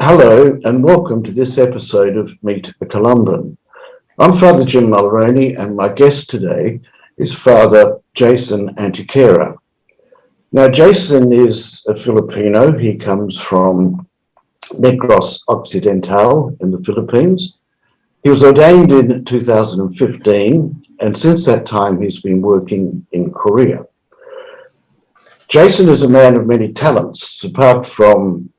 Hello and welcome to this episode of Meet a Columban. I'm Father Jim Mulroney and my guest today is Father Jason Antiquera. Now Jason is a Filipino. He comes from Negros Occidental in the Philippines. He was ordained in 2015 and since that time he's been working in Korea. Jason is a man of many talents. Apart from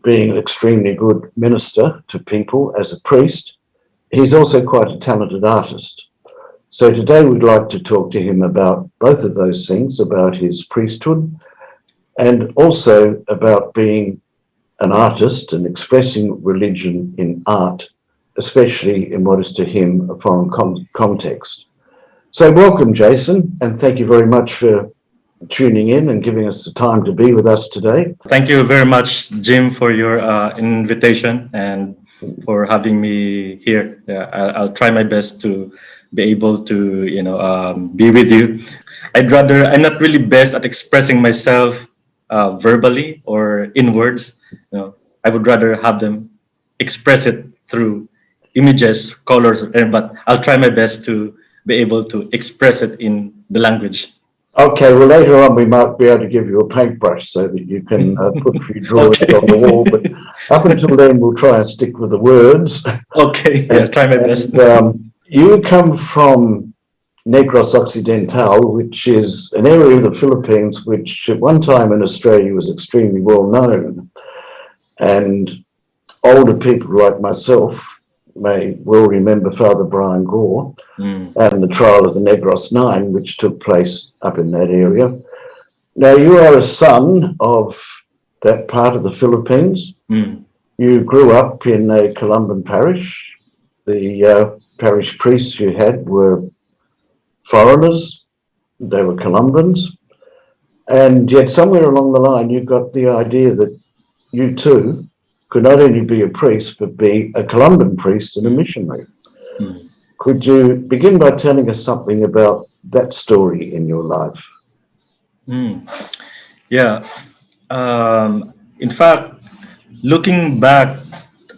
being an extremely good minister to people as a priest, he's also quite a talented artist. So today we'd like to talk to him about both of those things, about his priesthood and also about being an artist and expressing religion in art, especially in what is to him a foreign context. So welcome, Jason, and thank you very much for tuning in and giving us the time to be with us today. Thank you very much, Jim, for your invitation and for having me here. I'll try my best to be able to, be with you. I'm not really best at expressing myself verbally or in words. I would rather have them express it through images, colors, but I'll try my best to be able to express it in the language. Okay, well, later on we might be able to give you a paintbrush so that you can put a few drawings on the wall, but up until then we'll try and stick with the words. Okay, I'll try my best. You come from Negros Occidental, which is an area of the Philippines which at one time in Australia was extremely well known, and older people like myself may well remember Father Brian Gore and the trial of the Negros Nine, which took place up in that area. Now, you are a son of that part of the Philippines. You grew up in a Columban parish. The parish priests you had were foreigners. They were Columbans. And yet somewhere along the line, you got the idea that you too could not only be a priest, but be a Columban priest and a missionary. Could you begin by telling us something about that story in your life? Yeah. In fact, looking back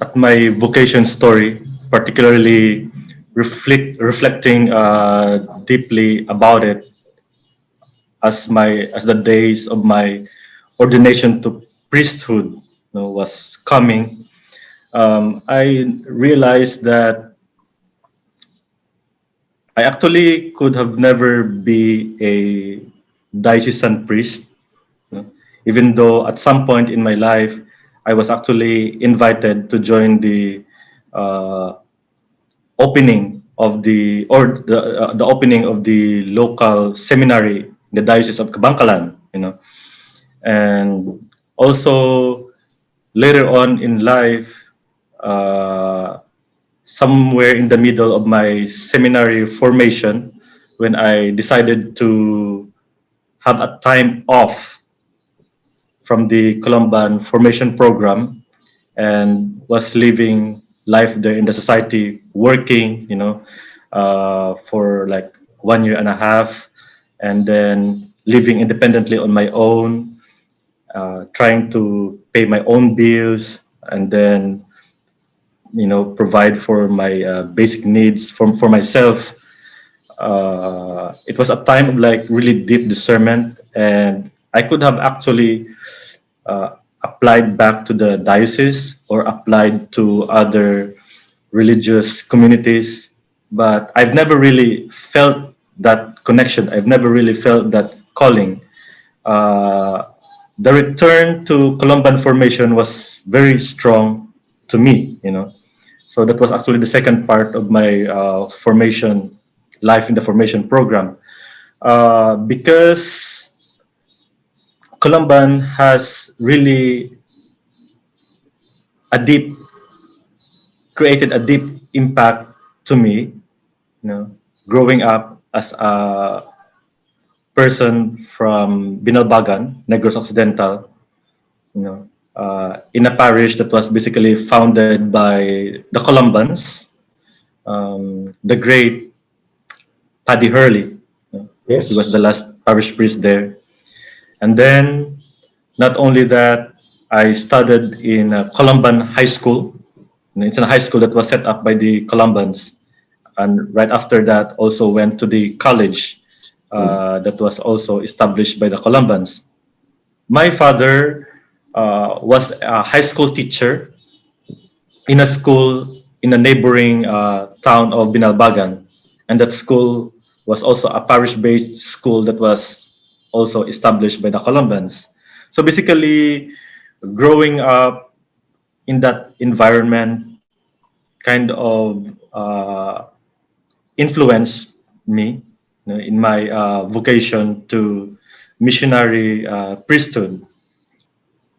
at my vocation story, particularly reflecting deeply about it as the days of my ordination to priesthood was coming, I realized that I actually could have never be a diocesan priest, even though at some point in my life I was actually invited to join the opening of the opening of the local seminary in the Diocese of Kabangkalan, and also later on in life, somewhere in the middle of my seminary formation, when I decided to have a time off from the Columban formation program and was living life there in the society, working, for like 1.5 years, and then living independently on my own, trying to pay my own bills and then, provide for my basic needs for myself. It was a time of like really deep discernment, and I could have actually applied back to the diocese or applied to other religious communities, but I've never really felt that connection. I've never really felt that calling. The return to Columban formation was very strong to me, So that was actually the second part of my formation life in the formation program, because Columban has really created a deep impact to me, growing up as a person from Binalbagan, Negros Occidental, in a parish that was basically founded by the Columbans, the great Paddy Hurley. Yes. He was the last parish priest there. And then, not only that, I studied in Columban High School. And it's a high school that was set up by the Columbans. And right after that, also went to the college that was also established by the Columbans. My father was a high school teacher in a school in a neighboring town of Binalbagan. And that school was also a parish-based school that was also established by the Columbans. So basically, growing up in that environment kind of influenced me, in my vocation to missionary priesthood.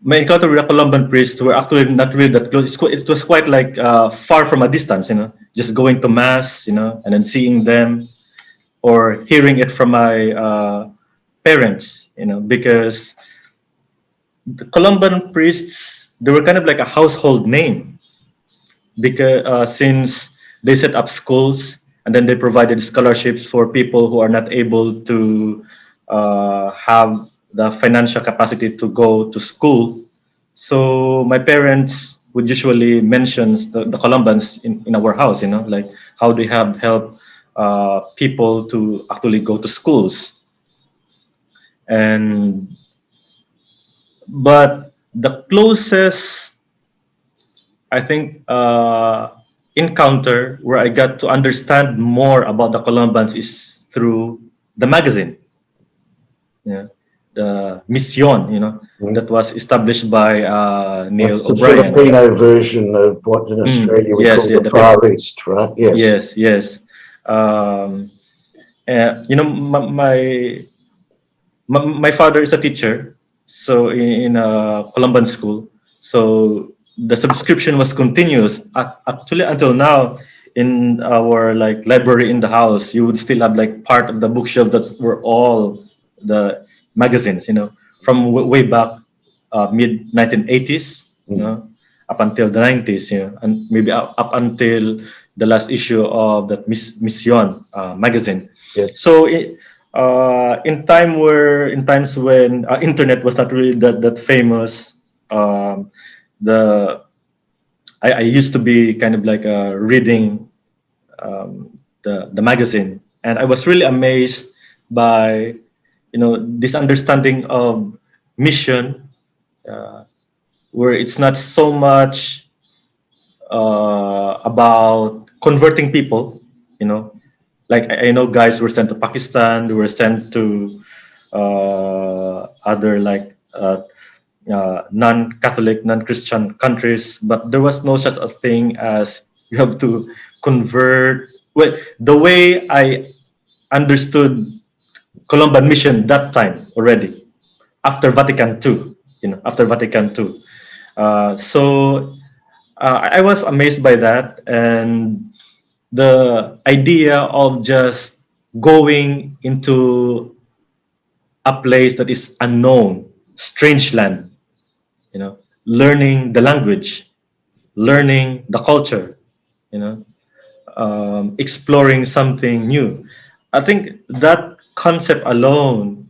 My encounter with the Columban priests were actually not really that close. It was quite like far from a distance, just going to mass, and then seeing them or hearing it from my parents, because the Columban priests, they were kind of like a household name because since they set up schools and then they provided scholarships for people who are not able to have the financial capacity to go to school. So my parents would usually mention the Columbans in our house, like how they have helped people to actually go to schools. But the closest, I think, encounter where I got to understand more about the Columbans is through the magazine, the Mission, that was established by Neil That's the O'Brien. Filipino version of what in Australia we yes, call yeah, the Far East, right? Yes, yes. My father is a teacher, so in a Columban school. So the subscription was continuous. Actually, until now, in our like library in the house, you would still have like part of the bookshelf that were all the magazines, from way back mid 1980s, up until the 90s, and maybe up until the last issue of that Mission magazine. Yes. So in times when internet was not really that famous, I used to be kind of like reading the magazine, and I was really amazed by this understanding of mission, where it's not so much about converting people, like I know guys were sent to Pakistan, they were sent to other like non-Catholic, non-Christian countries, but there was no such a thing as you have to convert. Well, the way I understood Columban mission that time already, after Vatican II, after Vatican II. So I was amazed by that, and the idea of just going into a place that is unknown, strange land, learning the language, learning the culture, exploring something new. I think that concept alone,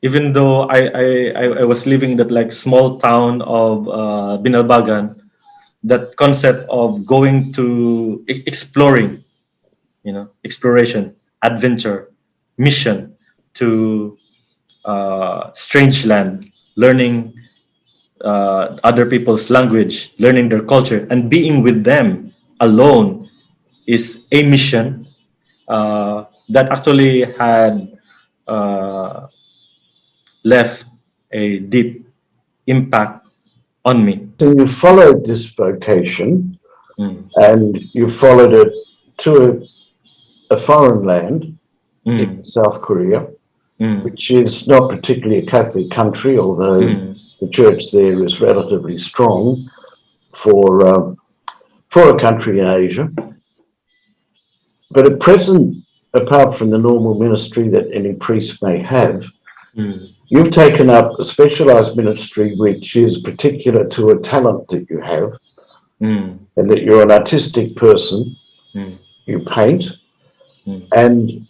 even though I was living in that like small town of Binalbagan, that concept of going to exploring, exploration, adventure, mission to strange land, learning other people's language, learning their culture, and being with them alone is a mission that actually had left a deep impact on me. So you followed this vocation and you followed it to a foreign land in South Korea, which is not particularly a Catholic country, although the church there is relatively strong for a country in Asia. But at present, apart from the normal ministry that any priest may have, you've taken up a specialized ministry which is particular to a talent that you have, and that you're an artistic person. You paint, and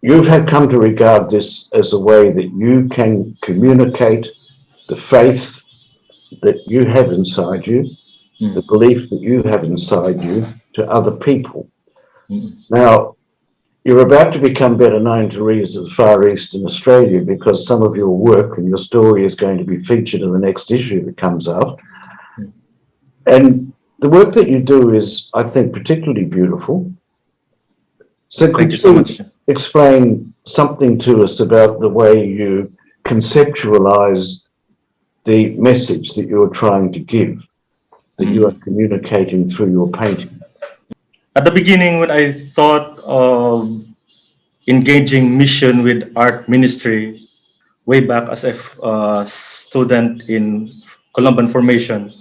you've come to regard this as a way that you can communicate the faith that you have inside you, Mm. the belief that you have inside you to other people. Mm. Now, you're about to become better known to readers of the Far East in Australia because some of your work and your story is going to be featured in the next issue that comes out. Mm. And the work that you do is, I think, particularly beautiful. So Thank could you so much. you explain something to us about the way you conceptualize the message that you're trying to give, that you are communicating through your painting? At the beginning, when I thought of engaging mission with art ministry, way back as a student in Columban formation,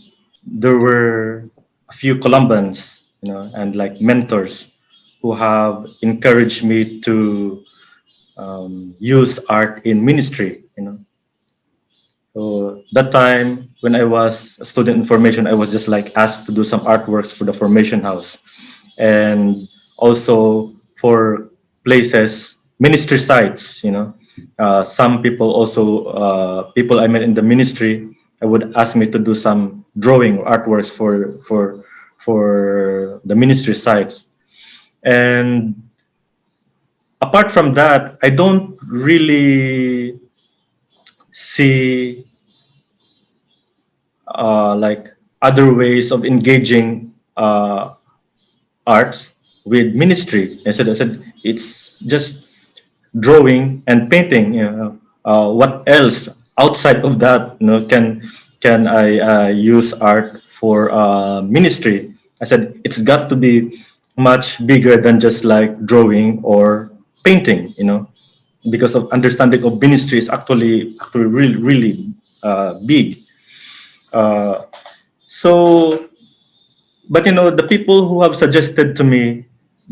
there were a few Columbans, and like mentors who have encouraged me to use art in ministry. So that time when I was a student in formation, I was just like asked to do some artworks for the formation house, and also for places, ministry sites. Some people also people I met in the ministry, I would ask me to do some drawing or artworks for the ministry sites. And apart from that, I don't really see like other ways of engaging arts with ministry. I said it's just drawing and painting. What else outside of that? Can I use art for ministry? I said it's got to be much bigger than just like drawing or painting. Because of understanding of ministry is actually really big. Uh, so, but the people who have suggested to me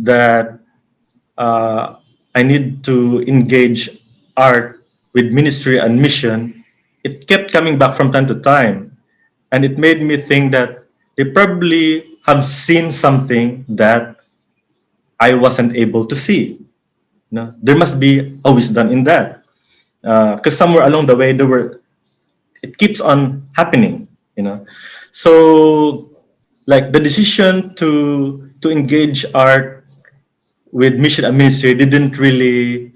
that I need to engage art with ministry and mission, it kept coming back from time to time. And it made me think that they probably have seen something that I wasn't able to see. There must be a wisdom in that. Because somewhere along the way, it keeps on happening. So like the decision to engage art with mission and ministry didn't really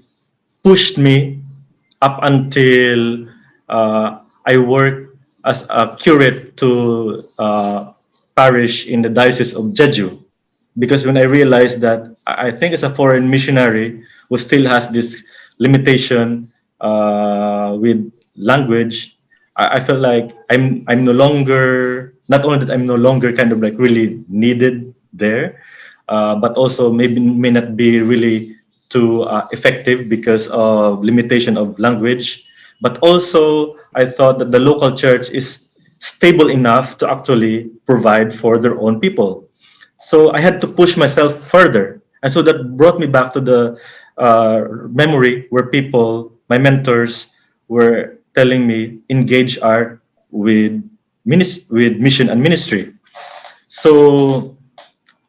push me up until I worked as a curate to parish in the diocese of Jeju. Because when I realized that I think as a foreign missionary who still has this limitation with language, I felt like I'm no longer, not only that I'm no longer kind of like really needed there, but also maybe may not be really too effective because of limitation of language. But also I thought that the local church is stable enough to actually provide for their own people. So I had to push myself further. And so that brought me back to the memory where my mentors, were telling me engage art with with mission and ministry. So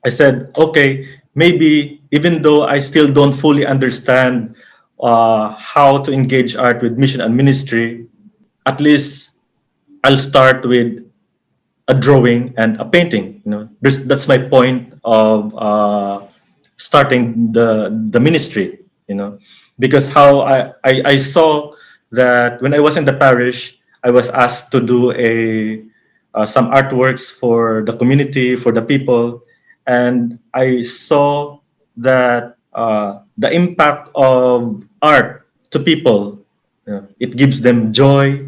I said, okay, maybe even though I still don't fully understand how to engage art with mission and ministry, at least I'll start with a drawing and a painting. That's my point of starting the ministry. Because how I saw that when I was in the parish, I was asked to do some artworks for the community, for the people, and I saw that the impact of art to people, it gives them joy,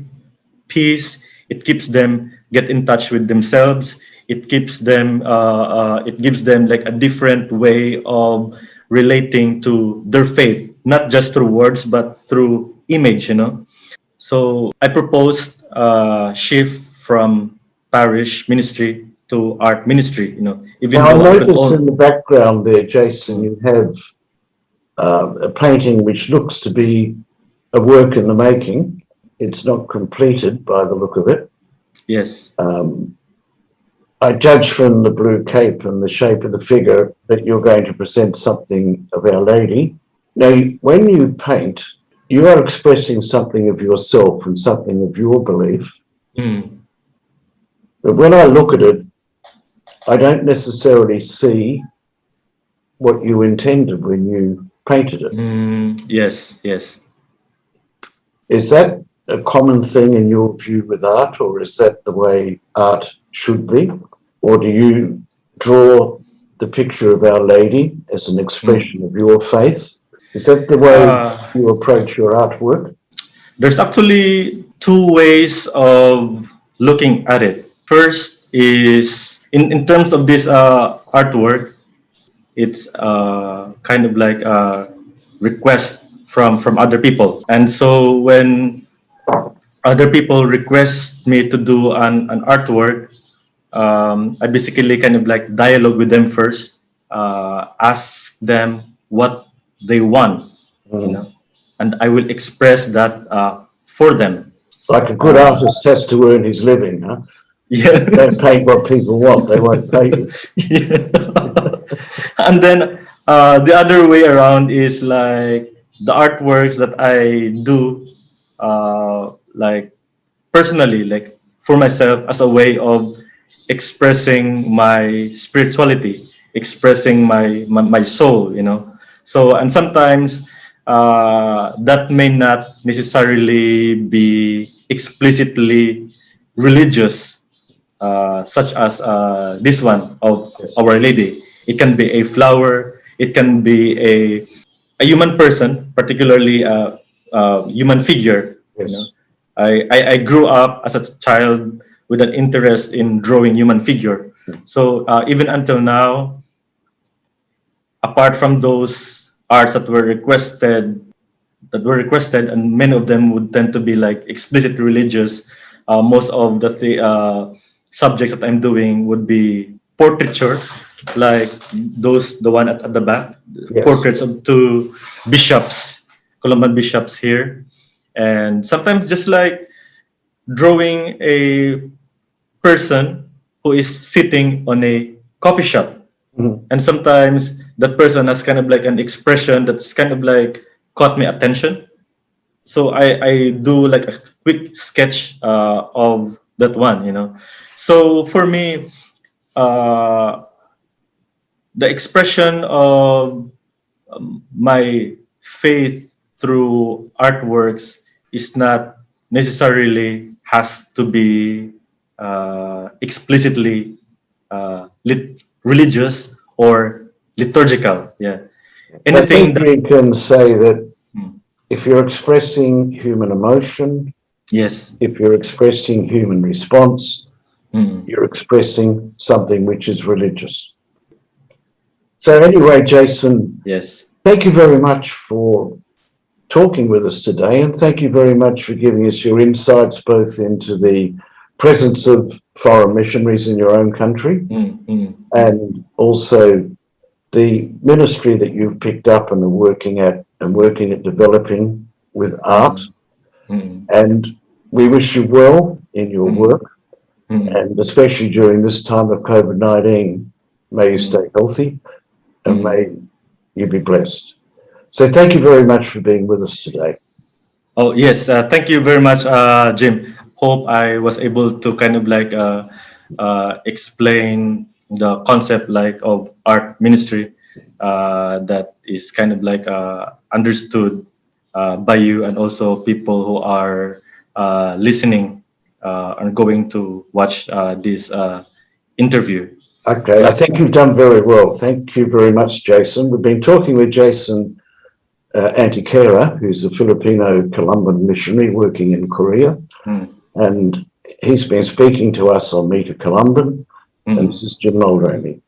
peace. It keeps them get in touch with themselves. It gives them like a different way of relating to their faith, not just through words but through image. So I proposed shift from parish ministry to art ministry. Even Now, I though I could notice in only. the background there, Jason, you have a painting which looks to be a work in the making. It's not completed by the look of it. Yes. I judge from the blue cape and the shape of the figure that you're going to present something of Our Lady. Now, when you paint, you are expressing something of yourself and something of your belief. Mm. But when I look at it, I don't necessarily see what you intended when you painted it. Yes, yes. Is that a common thing in your view with art, or is that the way art should be? Or do you draw the picture of Our Lady as an expression of your faith? Is that the way you approach your artwork? There's actually two ways of looking at it. First is in terms of this artwork, it's kind of like a request from other people. And so when other people request me to do an artwork, I basically kind of like dialogue with them first, ask them what they want, you know, and I will express that for them. Like a good artist has to earn his living, huh? Yeah. Don't paint what people want, they won't pay you. Yeah. And then the other way around is like the artworks that I do, like personally, like for myself, as a way of expressing my spirituality, expressing my soul, you know. So, and sometimes that may not necessarily be explicitly religious, such as this one of Our Lady. It can be a flower, it can be a human person, particularly a human figure. Yes. You know, I grew up as a child with an interest in drawing human figure. So even until now, apart from those arts that were requested, and many of them would tend to be like explicit religious. Most of the subjects that I'm doing would be portraiture, like the one at the back, Yes. portraits of two bishops, Columban bishops here, and sometimes just like drawing a person who is sitting on a coffee shop. And sometimes that person has kind of like an expression that's kind of like caught my attention. So I do like a quick sketch of that one, you know. So for me, the expression of my faith through artworks is not necessarily has to be explicitly religious or liturgical. Yeah, I think anything. we can say that if you're expressing human emotion, Yes. if you're expressing human response, you're expressing something which is religious. So anyway, Jason, Yes. thank you very much for talking with us today, and thank you very much for giving us your insights both into the presence of foreign missionaries in your own country and also the ministry that you've picked up and are working at developing with art. And we wish you well in your work, and especially during this time of COVID-19, may you stay healthy and may you be blessed. So thank you very much for being with us today. Oh, yes. Thank you very much, Jim. Hope I was able to kind of like explain the concept like of art ministry that is kind of like understood by you and also people who are listening and going to watch this interview. Okay, I think you've done very well. Thank you very much, Jason. We've been talking with Jason Antiquera, who's a Filipino Columban missionary working in Korea. And he's been speaking to us on Meet a Columban. And this is Jim Mulroney.